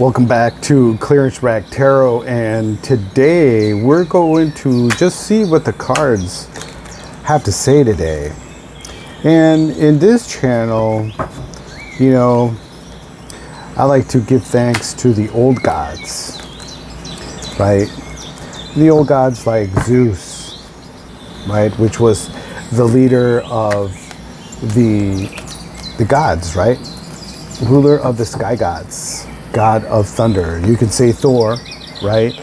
Welcome back to Clearance Rack Tarot, and today we're going to just see what the cards have to say today. And in this channel, you know, I like to give thanks to the old gods, right? The old gods like Zeus, right, which was the leader of the gods, right? Ruler of the sky gods, god of thunder. You could say Thor, right?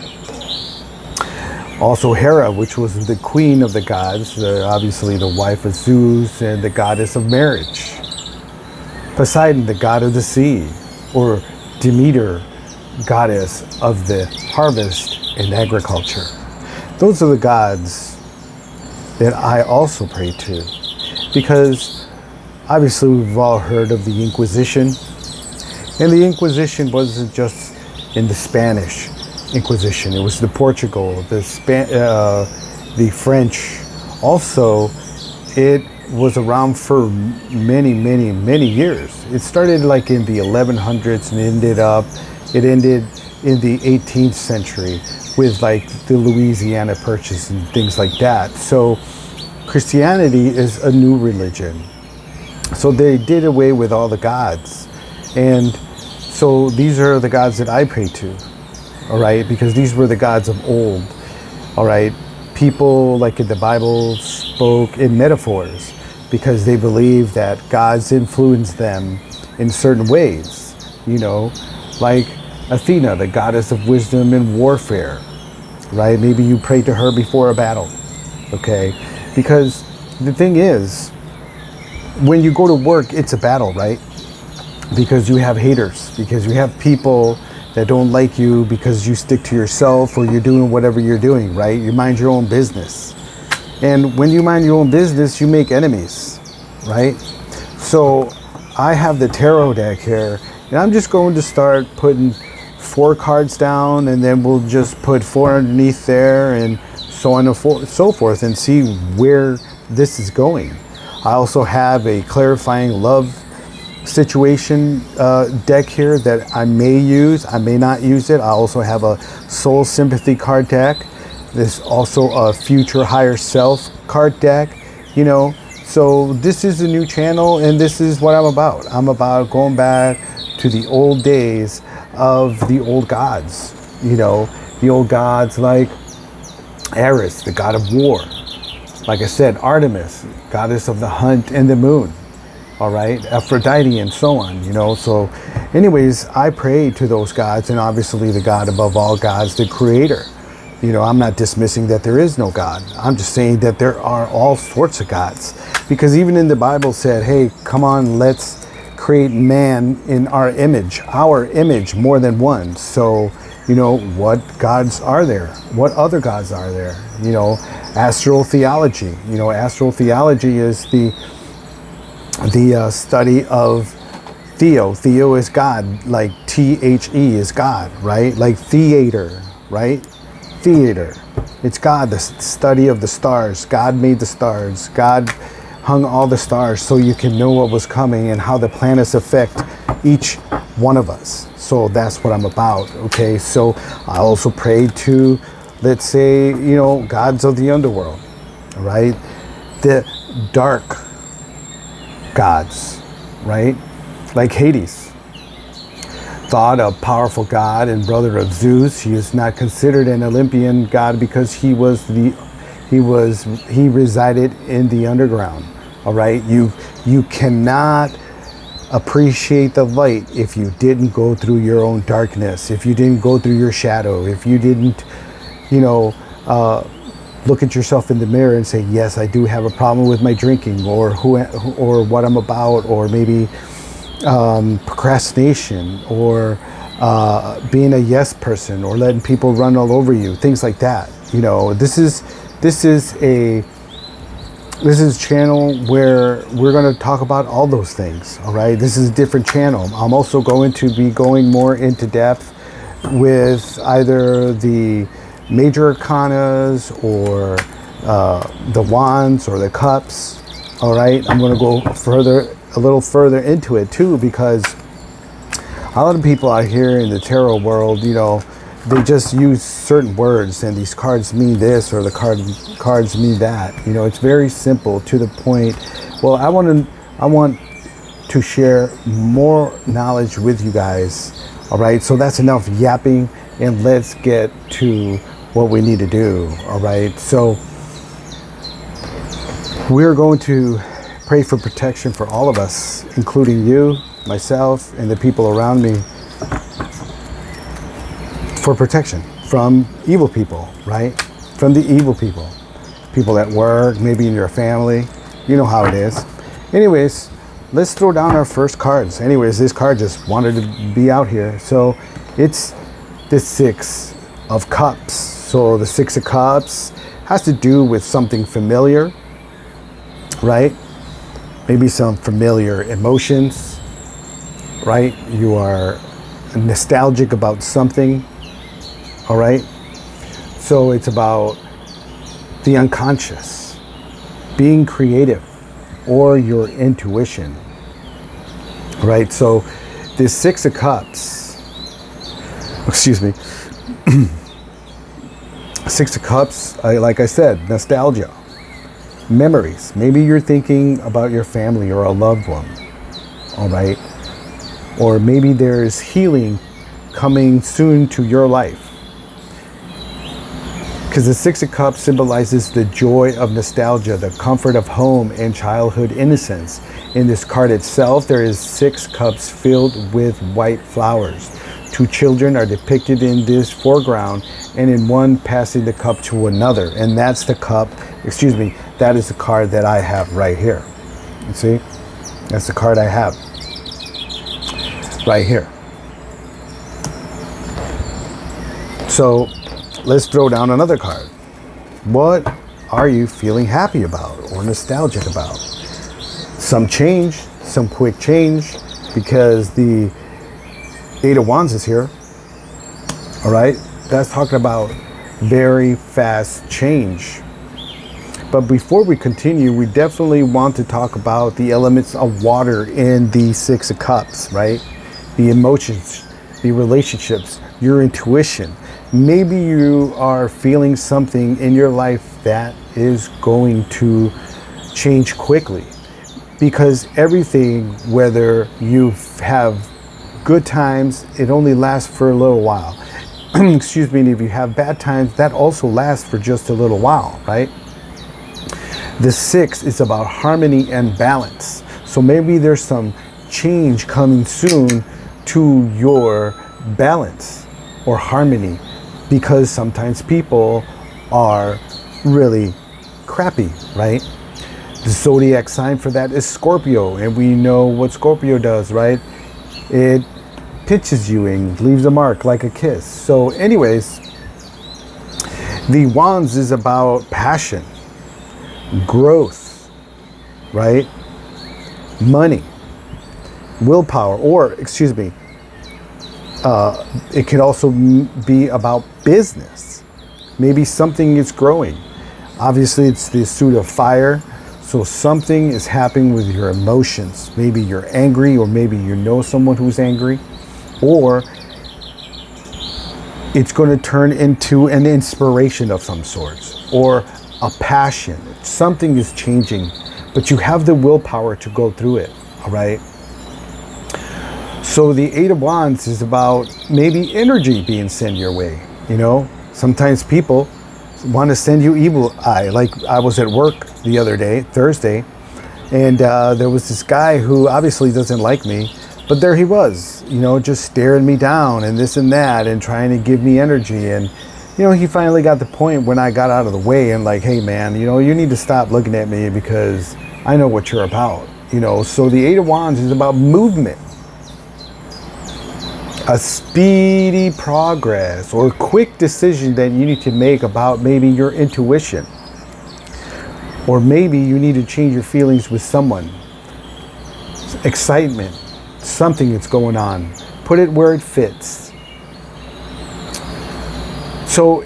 Also Hera, which was the queen of the gods, obviously the wife of Zeus and the goddess of marriage. Poseidon, the god of the sea, or Demeter, goddess of the harvest and agriculture. Those are the gods that I also pray to, because obviously we've all heard of the Inquisition. And the Inquisition wasn't just in the Spanish Inquisition. It was the Portugal, the French. Also, it was around for many, many, many years. It started like in the 1100s and it ended in the 18th century with like the Louisiana Purchase and things like that. So Christianity is a new religion. So they did away with all the gods. And so these are the gods that I pray to, all right? Because these were the gods of old, all right? People, like in the Bible, spoke in metaphors because they believed that gods influenced them in certain ways, you know, like Athena, the goddess of wisdom and warfare, right? Maybe you pray to her before a battle, okay? Because the thing is, when you go to work, it's a battle, right? Because you have haters, because you have people that don't like you because you stick to yourself or you're doing whatever you're doing, right? You mind your own business. And when you mind your own business, you make enemies, right? So I have the tarot deck here, and I'm just going to start putting 4 cards down, and then we'll just put 4 underneath there, and so on and so forth, and see where this is going. I also have a clarifying love situation deck here that I may use. I may not use it. I also have a soul sympathy card deck. There's also a future higher self card deck, you know. So this is a new channel, and this is what I'm about. I'm about going back to the old days of the old gods, you know, the old gods like Ares, the god of war. Like I said, Artemis, goddess of the hunt and the moon. All right, Aphrodite and so on, you know. So anyways, I pray to those gods, and obviously the God above all gods, the creator. You know, I'm not dismissing that there is no God. I'm just saying that there are all sorts of gods, because even in the Bible said, hey, come on, let's create man in our image more than one. So, you know, what gods are there? What other gods are there? You know, astral theology. You know, astral theology is the study of Theo. Theo is God, like T-H-E is God, right? Like theater, right? Theater. It's God, the study of the stars. God made the stars. God hung all the stars so you can know what was coming and how the planets affect each one of us. So that's what I'm about, okay? So I also pray to, let's say, you know, gods of the underworld, right? The dark gods, right? Like Hades, thought a powerful god and brother of Zeus. He is not considered an Olympian god because he resided in the underground. All right, you cannot appreciate the light if you didn't go through your own darkness, if you didn't go through your shadow, if you didn't, you know, look at yourself in the mirror and say, yes, I do have a problem with my drinking, or what I'm about, or maybe procrastination, or being a yes person, or letting people run all over you, things like that. You know, this is channel where we're going to talk about all those things. All right, this is a different channel. I'm also going to be going more into depth with either the major arcanas or the wands or the cups. All right, I'm going to go a little further into it too, because A lot of people out here in the tarot world, they just use certain words, and these cards mean this or the cards mean that. It's very simple, to the point. Well, I want to share more knowledge with you guys. All right, so that's enough yapping, and let's get to what we need to do. All right, so we're going to pray for protection for all of us, including you, myself, and the people around me, for protection from evil people, right? From the evil people. People at work, maybe in your family. You know how it is. Anyways, let's throw down our first cards. Anyways, this card just wanted to be out here. So it's the Six of Cups. So the Six of Cups has to do with something familiar, right? Maybe some familiar emotions, right? You are nostalgic about something, all right? So it's about the unconscious, being creative, or your intuition, right? So this Six of Cups, excuse me, Six of Cups, like I said, nostalgia, memories. Maybe you're thinking about your family or a loved one, all right? Or maybe there's healing coming soon to your life. Because the Six of Cups symbolizes the joy of nostalgia, the comfort of home and childhood innocence. In this card itself, there is 6 cups filled with white flowers. 2 children are depicted in this foreground, and in one passing the cup to another. And that's the cup, that is the card that I have right here. You see? That's the card I have right here. So let's throw down another card. What are you feeling happy about or nostalgic about? Some change, some quick change, because the Eight of Wands is here. All right, that's talking about very fast change. But before we continue, we definitely want to talk about the elements of water in the Six of Cups, right? The emotions, the relationships, your intuition. Maybe you are feeling something in your life that is going to change quickly, because everything, whether you have good times, it only lasts for a little while. Excuse me, and if you have bad times, that also lasts for just a little while, right? The 6 is about harmony and balance. So maybe there's some change coming soon to your balance or harmony, because sometimes people are really crappy, right? The zodiac sign for that is Scorpio, and we know what Scorpio does, right? It pinches you and leaves a mark like a kiss. So anyways, the Wands is about passion, growth, right? Money, willpower, or it could also be about business. Maybe something is growing. Obviously, it's the suit of fire. So something is happening with your emotions. Maybe you're angry, or maybe you know someone who's angry, or it's going to turn into an inspiration of some sorts, or a passion. Something is changing, but you have the willpower to go through it, all right? So the Eight of Wands is about maybe energy being sent your way. Sometimes people want to send you evil eye. Like I was at work the other day, Thursday, and there was this guy who obviously doesn't like me, but there he was, just staring me down and this and that and trying to give me energy. And he finally got the point when I got out of the way and like, hey man, you need to stop looking at me because I know what you're about. So the Eight of Wands is about movement, a speedy progress or quick decision that you need to make about maybe your intuition, or maybe you need to change your feelings with someone. Excitement, something that's going on. Put it where it fits. So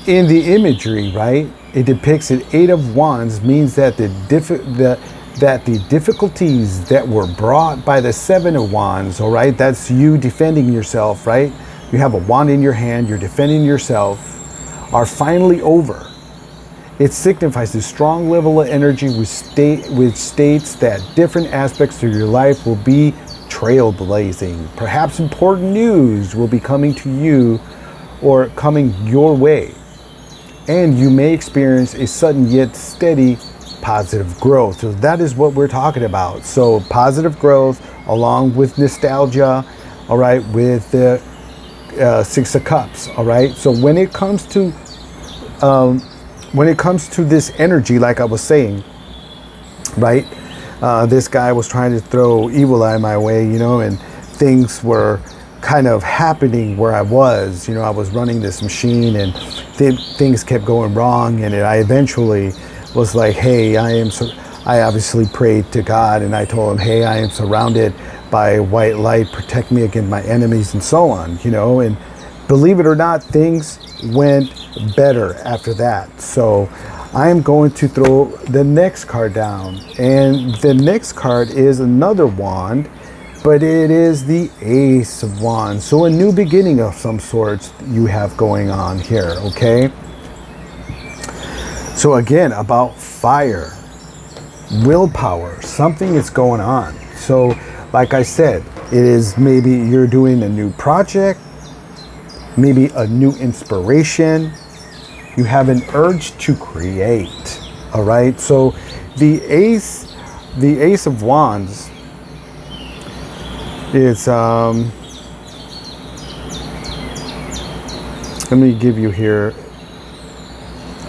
in the imagery, right, it depicts an Eight of Wands means that that the difficulties that were brought by the Seven of Wands, all right, that's you defending yourself, right? You have a wand in your hand, you're defending yourself, are finally over. It signifies a strong level of energy which states that different aspects of your life will be trailblazing. Perhaps important news will be coming to you or coming your way. And you may experience a sudden yet steady positive growth. So that is what we're talking about. So positive growth along with nostalgia, all right, with the Six of Cups, all right. So when it comes to this energy, like I was saying, right, this guy was trying to throw evil eye my way, you know, and things were kind of happening where I was, you know, I was running this machine and things kept going wrong, and I eventually was like, hey, I obviously prayed to God, and I told him, hey, I am surrounded by white light, protect me against my enemies, and so on, you know. And believe it or not, things went better after that. So I am going to throw the next card down, and the next card is another wand, but it is the Ace of Wands. So a new beginning of some sorts you have going on here, okay? So again, about fire, willpower, something is going on. So like I said, it is maybe you're doing a new project, maybe a new inspiration. You have an urge to create, all right? So the Ace of Wands is, let me give you here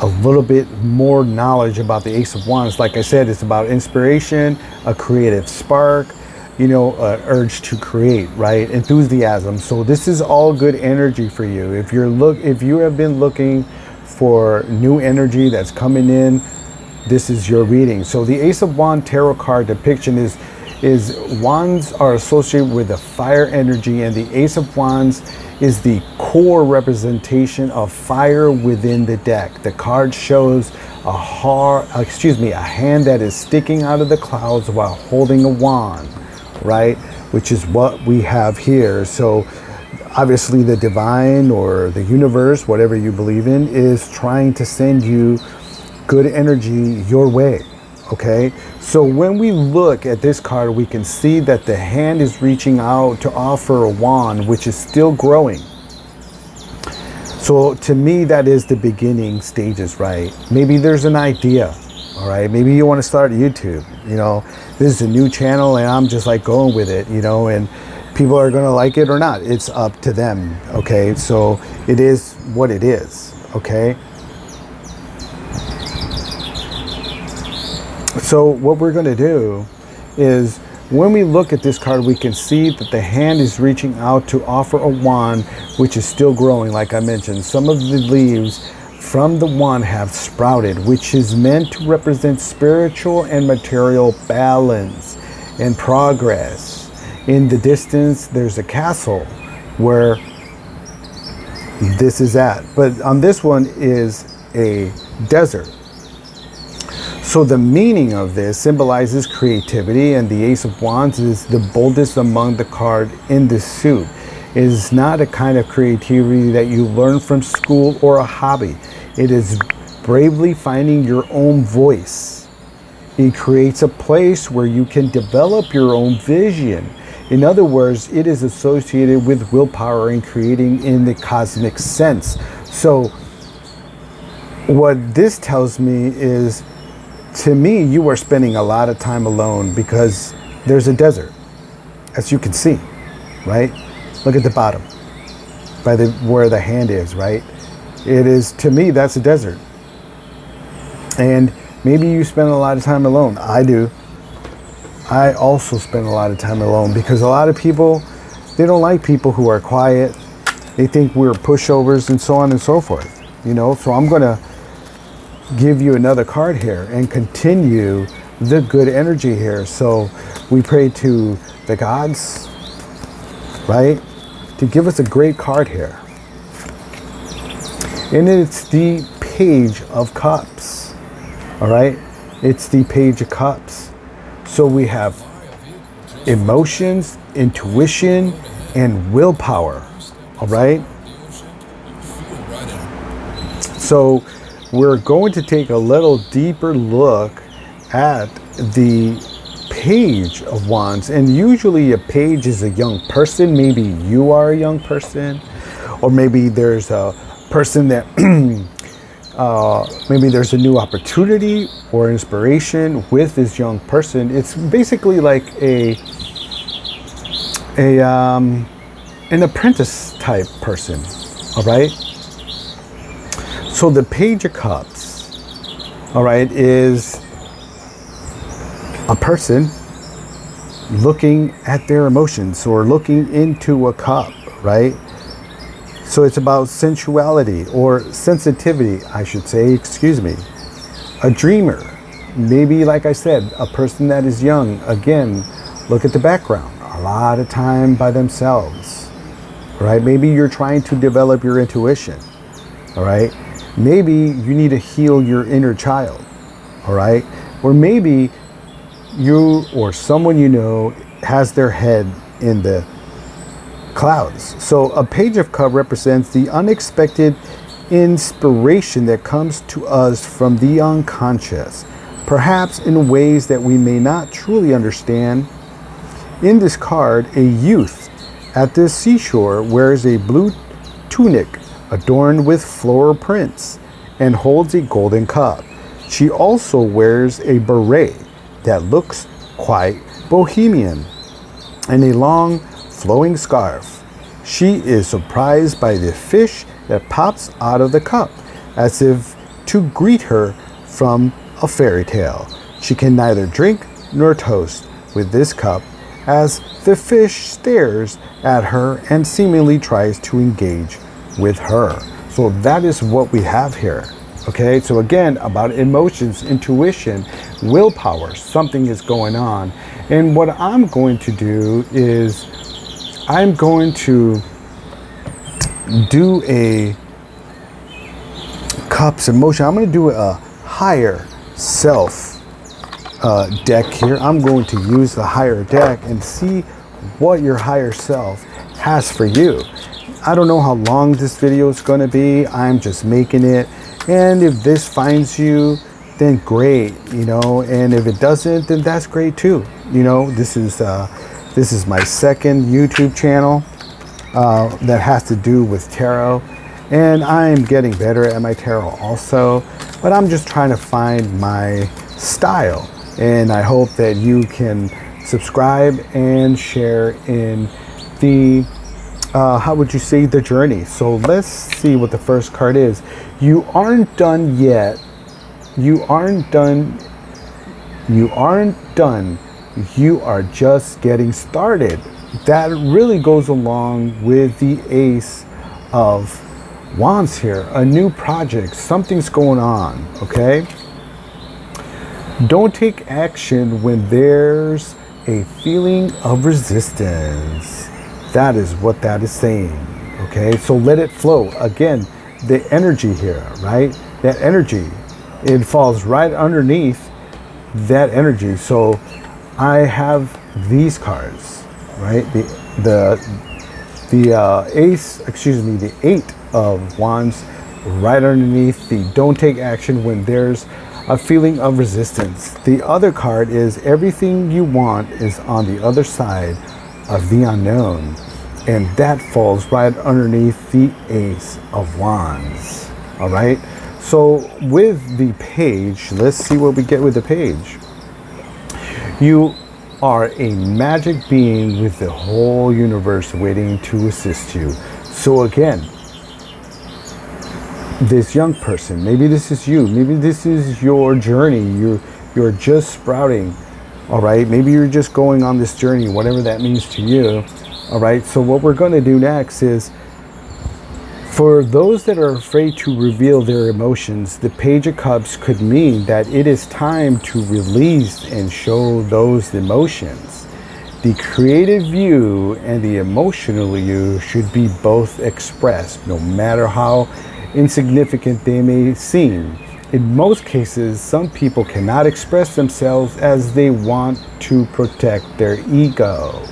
a little bit more knowledge about the Ace of Wands. Like I said, it's about inspiration, a creative spark, you know, urge to create, right? Enthusiasm. So this is all good energy for you. If you have been looking for new energy that's coming in, this is your reading. So the Ace of Wands tarot card depiction is wands are associated with the fire energy, and the Ace of Wands is the core representation of fire within the deck. The card shows a hand that is sticking out of the clouds while holding a wand, right? Which is what we have here. So obviously the divine or the universe, whatever you believe in, is trying to send you good energy your way, okay? So when we look at this card, we can see that the hand is reaching out to offer a wand, which is still growing. So to me, that is the beginning stages, right? Maybe there's an idea, all right? Maybe you want to start YouTube, you know, this is a new channel and I'm just like going with it, you know, and people are going to like it or not. It's up to them, okay? So it is what it is, okay? So what we're going to do is, when we look at this card, we can see that the hand is reaching out to offer a wand, which is still growing. Like I mentioned, some of the leaves from the wand have sprouted, which is meant to represent spiritual and material balance and progress. In the distance, there's a castle where this is at, but on this one is a desert. So the meaning of this symbolizes creativity, and the Ace of Wands is the boldest among the card in this suit. It is not a kind of creativity that you learn from school or a hobby. It is bravely finding your own voice. It creates a place where you can develop your own vision. In other words, it is associated with willpower and creating in the cosmic sense. So what this tells me is, to me, you are spending a lot of time alone because there's a desert, as you can see, right? Look at the bottom, by where the hand is, right? It is, to me, that's a desert. And maybe you spend a lot of time alone. I do. I also spend a lot of time alone because a lot of people, they don't like people who are quiet. They think we're pushovers and so on and so forth, you know? So I'm going to give you another card here and continue the good energy here. So we pray to the gods, right, to give us a great card here. And it's the Page of Cups, all right? It's the Page of Cups. So we have emotions, intuition, and willpower. All right. So we're going to take a little deeper look at the Page of Wands. And usually a page is a young person. Maybe you are a young person, or maybe there's a person that maybe there's a new opportunity or inspiration with this young person. It's basically like an apprentice type person. All right. So the Page of Cups, all right, is a person looking at their emotions or looking into a cup, right? So it's about sensuality or sensitivity, I should say, excuse me. A dreamer, maybe like I said, a person that is young. Again, look at the background, a lot of time by themselves, right? Maybe you're trying to develop your intuition, all right? Maybe you need to heal your inner child, all right? Or maybe you or someone you know has their head in the clouds. So a Page of Cups represents the unexpected inspiration that comes to us from the unconscious, perhaps in ways that we may not truly understand. In this card, a youth at the seashore wears a blue tunic adorned with floral prints and holds a golden cup. She also wears a beret that looks quite bohemian and a long flowing scarf. She is surprised by the fish that pops out of the cup as if to greet her from a fairy tale. She can neither drink nor toast with this cup as the fish stares at her and seemingly tries to engage with her. So that is what we have here. Okay, so again, about emotions, intuition, willpower, something is going on. And what I'm going to do is I'm going to do a cups emotion. I'm going to do a higher self deck here. I'm going to use the higher deck and see what your higher self has for you. I don't know how long this video is going to be. I'm just making it. And if this finds you, then great, you know, and if it doesn't, then that's great too. You know, this is my second YouTube channel that has to do with tarot, and I'm getting better at my tarot also, but I'm just trying to find my style, and I hope that you can subscribe and share in the how would you say, the journey. So let's see what the first card is. You aren't done yet. You aren't done. You aren't done. You are just getting started. That really goes along with the Ace of Wands here. A new project. Something's going on. Okay. Don't take action when there's a feeling of resistance. That is what that is saying. Okay, so let it flow. Again, the energy here, right? That energy, it falls right underneath that energy. So I have these cards, right? The ace, excuse me, the Eight of Wands right underneath the don't take action when there's a feeling of resistance. The other card is everything you want is on the other side of the unknown, and that falls right underneath the Ace of Wands. All right, so with the page, let's see what we get with the page. You are a magic being with the whole universe waiting to assist you. So again, this young person, maybe this is you, maybe this is your journey, you're just sprouting. All right, maybe you're just going on this journey, whatever that means to you. All right, so what we're going to do next is, for those that are afraid to reveal their emotions, the Page of Cups could mean that it is time to release and show those emotions. The creative you and the emotional you should be both expressed, no matter how insignificant they may seem. In most cases, some people cannot express themselves as they want to protect their ego.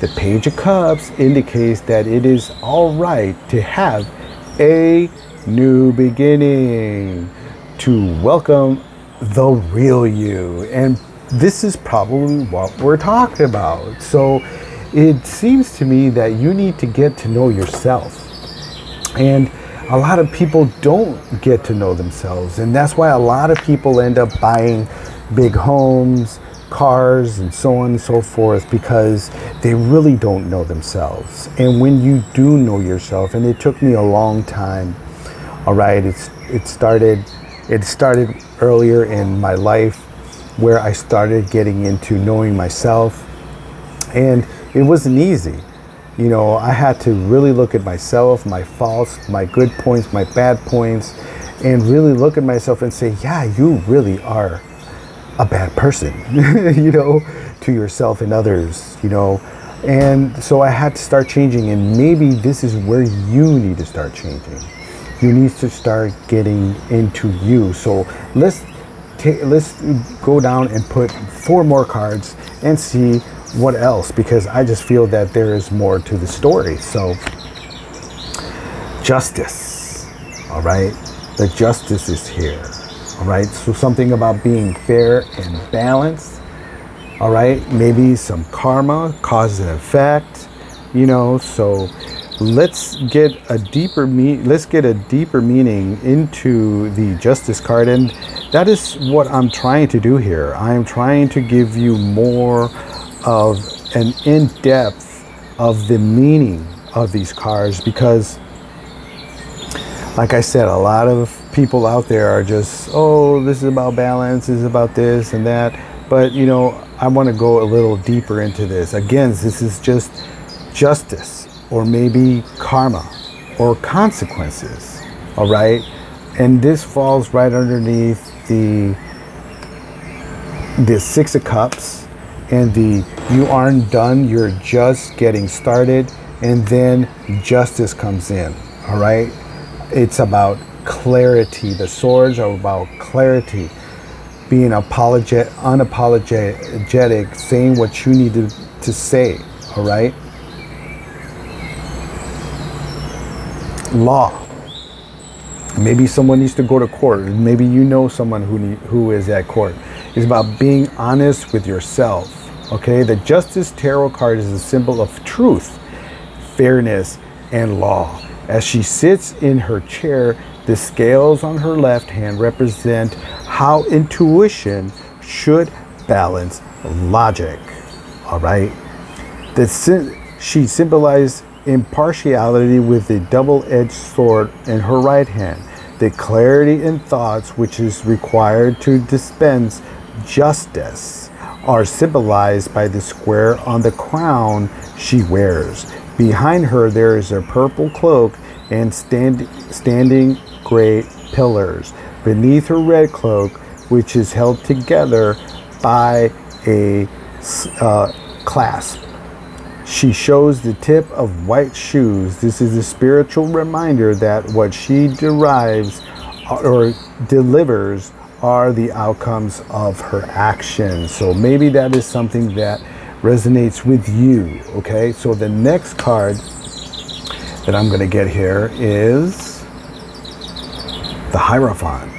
The Page of Cups indicates that it is all right to have a new beginning, to welcome the real you. And this is probably what we're talking about. So it seems to me that you need to get to know yourself. And a lot of people don't get to know themselves. And that's why a lot of people end up buying big homes, cars, and so on and so forth, because they really don't know themselves. And when you do know yourself, and it took me a long time, all right, it started earlier in my life, where I started getting into knowing myself, and it wasn't easy. You know, I had to really look at myself, my faults, my good points, my bad points, and really look at myself and say, yeah, you really are a bad person, you know, to yourself and others, you know. And so I had to start changing, and maybe this is where you need to start changing. You need to start getting into you. So let's go down and put 4 more cards and see what else, because I just feel that there is more to the story. So justice, all right, the justice is here, all right. So something about being fair and balanced, all right. Maybe some karma, cause and effect, you know. So let's get a deeper meaning into the justice card, and that is what I'm trying to do here. I am trying to give you more of an in-depth of the meaning of these cards, because like I said, a lot of people out there are just, oh, this is about balance, this is about this and that. But you know, I want to go a little deeper into this. Again, this is just justice, or maybe karma, or consequences, all right. And this falls right underneath the 6 of Cups, and the you aren't done, you're just getting started, and then justice comes in, all right. It's about clarity. The swords are about clarity, being unapologetic, saying what you need to say, all right. Law. Maybe someone needs to go to court. Maybe you know someone who is at court. It's about being honest with yourself. Okay, the Justice Tarot card is a symbol of truth, fairness, and law. As she sits in her chair, the scales on her left hand represent how intuition should balance logic. All right, she symbolized impartiality with a double-edged sword in her right hand. The clarity in thoughts which is required to dispense justice are symbolized by the square on the crown she wears. Behind her there is a purple cloak and standing gray pillars. Beneath her red cloak, which is held together by a clasp, she shows the tip of white shoes. This is a spiritual reminder that what she derives or delivers are the outcomes of her actions. So maybe that is something that resonates with you. Okay, so the next card that I'm going to get here is the Hierophant.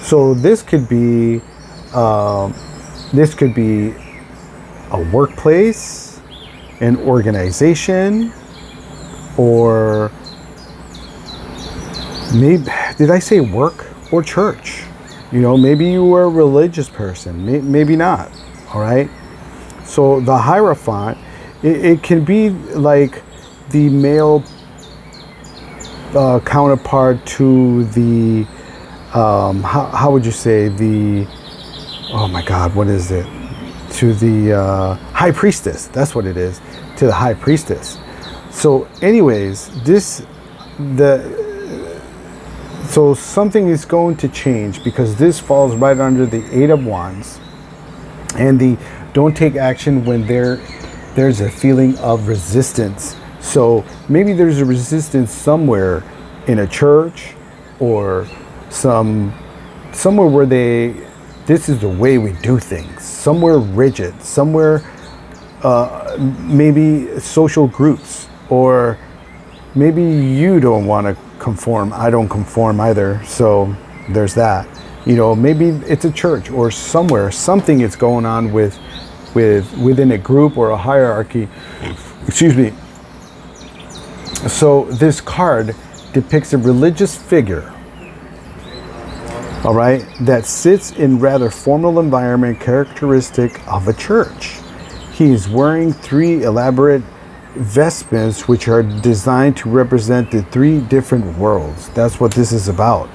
So this could be a workplace, an organization, or maybe, did I say work or church? You know, maybe you were a religious person, maybe not, all right? So the Hierophant, it can be like the male counterpart to the, how would you say, the, oh my God, what is it? To the High Priestess, that's what it is, to the High Priestess. So anyways, so something is going to change, because this falls right under the 8 of Wands and the don't take action when there's a feeling of resistance. So maybe there's a resistance somewhere in a church or some somewhere where this is the way we do things, somewhere rigid, somewhere maybe social groups, or maybe you don't want to conform. I don't conform either, so there's that. Maybe it's a church or somewhere, something is going on within a group or a hierarchy. Excuse me. So this card depicts a religious figure, all right, that sits in rather formal environment characteristic of a church. He is wearing 3 elaborate vestments which are designed to represent the 3 different worlds. That's what this is about.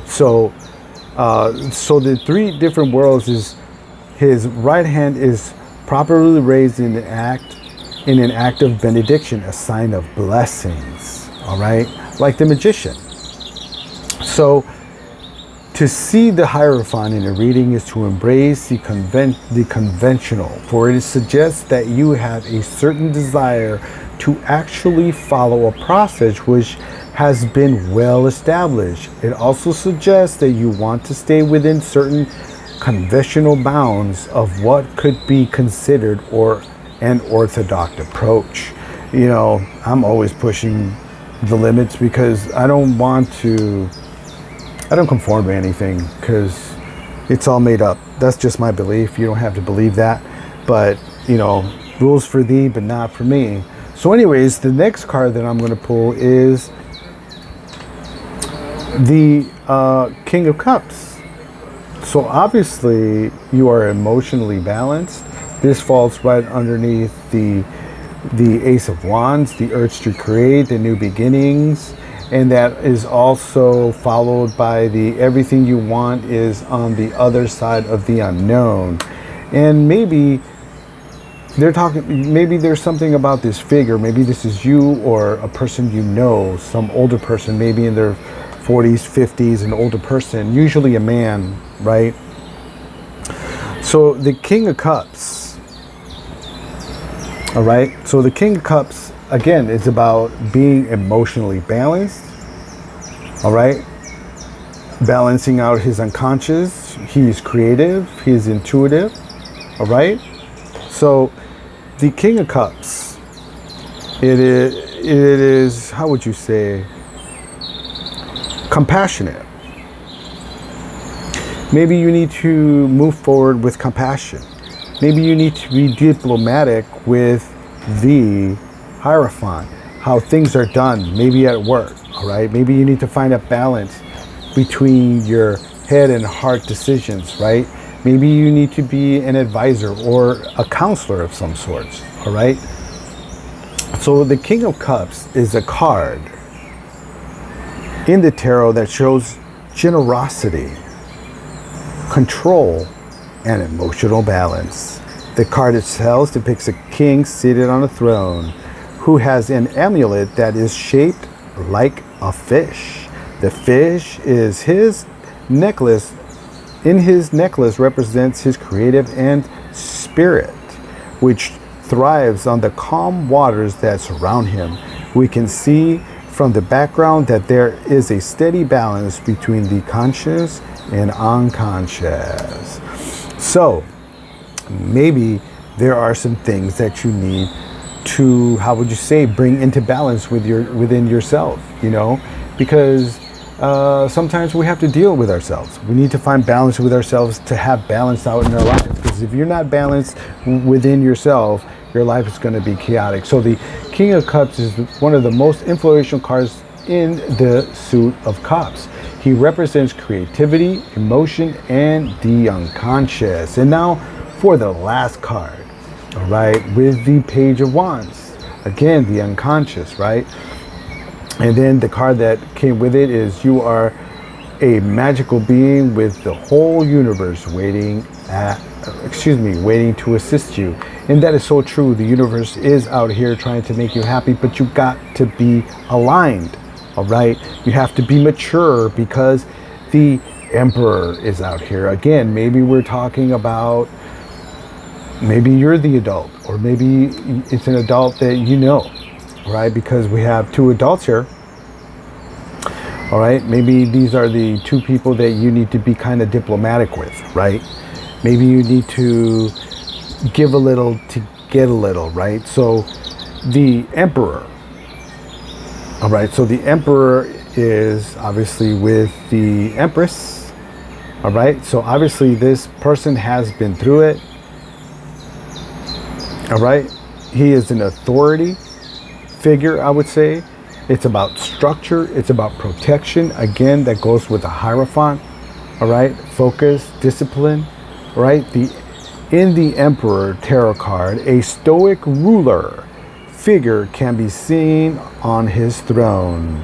So the 3 different worlds is his right hand is properly raised in an act of benediction, a sign of blessings, all right, like the magician. So to see the Hierophant in a reading is to embrace the conventional, for it suggests that you have a certain desire to actually follow a process which has been well established. It also suggests that you want to stay within certain conventional bounds of what could be considered an orthodox approach. I'm always pushing the limits because I don't conform to anything, because it's all made up. That's just my belief. You don't have to believe that, but rules for thee but not for me. So anyways, the next card that I'm going to pull is the King of Cups. So obviously you are emotionally balanced. This falls right underneath the Ace of Wands, the urge to create, the new beginnings, and that is also followed by the everything you want is on the other side of the unknown. And maybe there's something about this figure. Maybe this is you or a person some older person, maybe in their 40s, 50s, an older person, usually a man, right? So the King of Cups, all right? So the King of Cups, again, is about being emotionally balanced, all right? Balancing out his unconscious. He's creative, he's intuitive, all right? So the King of Cups, it is, how would you say, compassionate. Maybe you need to move forward with compassion. Maybe you need to be diplomatic with the Hierophant, how things are done, maybe at work, all right? Maybe you need to find a balance between your head and heart decisions, right? Maybe you need to be an advisor or a counselor of some sorts, all right? So the King of Cups is a card in the tarot that shows generosity, control, and emotional balance. The card itself depicts a king seated on a throne who has an amulet that is shaped like a fish. The fish is his necklace. In his necklace represents his creative and spirit, which thrives on the calm waters that surround him. We can see from the background that there is a steady balance between the conscious and unconscious. So maybe there are some things that you need to, how would you say, bring into balance within yourself, because sometimes we have to deal with ourselves. We need to find balance with ourselves to have balance out in our life, because if you're not balanced within yourself, your life is going to be chaotic. So the King of Cups is one of the most influential cards in the suit of cups. He represents creativity, emotion, and the unconscious. And now for the last card, all right, with the Page of Wands. Again, the unconscious, right? And then the card that came with it is you are a magical being with the whole universe waiting to assist you. And that is so true. The universe is out here trying to make you happy, but you got to be aligned, all right? You have to be mature, because the Emperor is out here. Again, maybe we're talking about, maybe you're the adult, or maybe it's an adult that right? Because we have two adults here. All right, maybe these are the two people that you need to be kind of diplomatic with, right? Maybe you need to give a little to get a little, right? So the emperor, all right, so the emperor is obviously with the empress, all right? So obviously this person has been through it, all right? He is an authority figure, I would say. It's about structure, it's about protection. Again, that goes with the Hierophant, all right? Focus, discipline, right? In the Emperor Tarot card, a stoic ruler figure can be seen on his throne,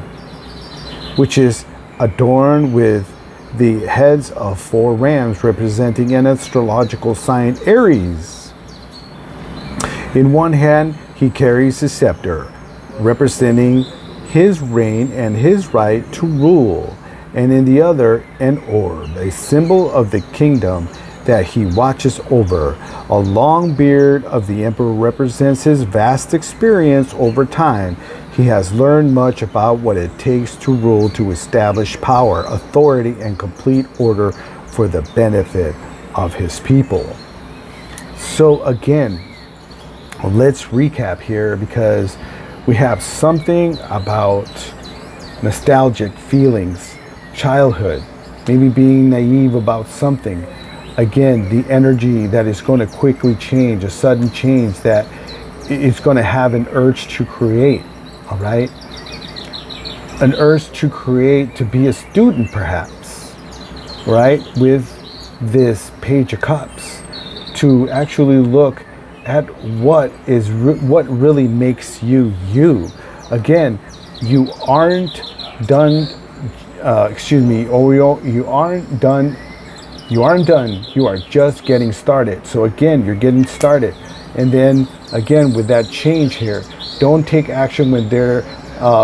which is adorned with the heads of 4 rams representing an astrological sign Aries. In one hand, he carries a scepter representing his reign and his right to rule, and in the other, an orb, a symbol of the kingdom that he watches over. A long beard of the emperor represents his vast experience over time. He has learned much about what it takes to rule, to establish power, authority, and complete order for the benefit of his people. So again, let's recap here, because we have something about nostalgic feelings, childhood, maybe being naive about something. Again, the energy that is going to quickly change, a sudden change that is going to have an urge to create, all right? An urge to create, to be a student perhaps, right? With this Page of Cups, to actually look at what really makes you you. Again, you aren't done. You aren't done. You aren't done. You are just getting started. So again, you're getting started, and then again with that change here, don't take action when they're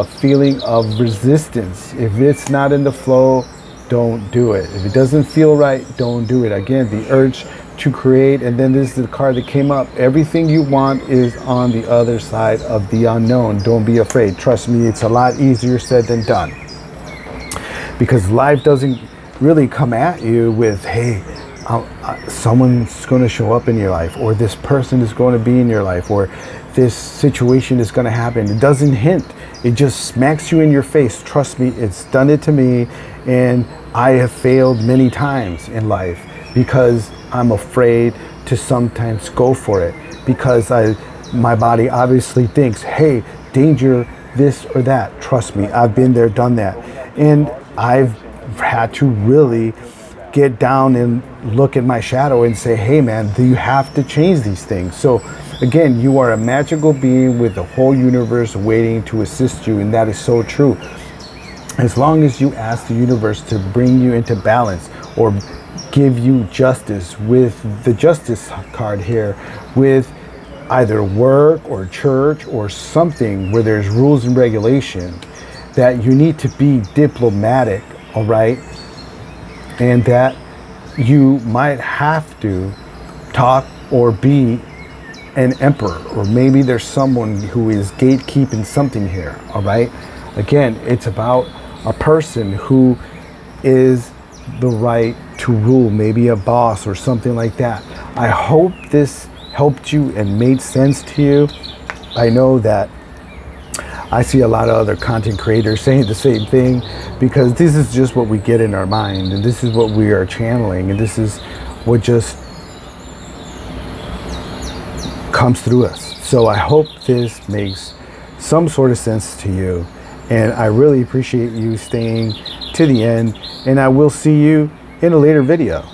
feeling of resistance. If it's not in the flow, don't do it. If it doesn't feel right, don't do it. Again, the urge to create, and then this is the card that came up. Everything you want is on the other side of the unknown. Don't be afraid. Trust me, it's a lot easier said than done, because life doesn't really come at you with, hey, someone's going to show up in your life, or this person is going to be in your life, or this situation is going to happen. It doesn't hint. It just smacks you in your face. Trust me, it's done it to me, and I have failed many times in life because I'm afraid to sometimes go for it, because my body obviously thinks, hey, danger, this or that. Trust me, I've been there, done that, and I've had to really get down and look at my shadow and say, hey man, do you have to change these things? So again, you are a magical being with the whole universe waiting to assist you, and that is so true. As long as you ask the universe to bring you into balance, or give you justice with the Justice card here, with either work or church or something where there's rules and regulation, that you need to be diplomatic, all right? And that you might have to talk or be an emperor, or maybe there's someone who is gatekeeping something here, all right? Again, it's about a person who is the right to rule, maybe a boss or something like that. I hope this helped you and made sense to you. I know that I see a lot of other content creators saying the same thing, because this is just what we get in our mind, and this is what we are channeling, and this is what just comes through us. So I hope this makes some sort of sense to you, and I really appreciate you staying to the end, and I will see you in a later video.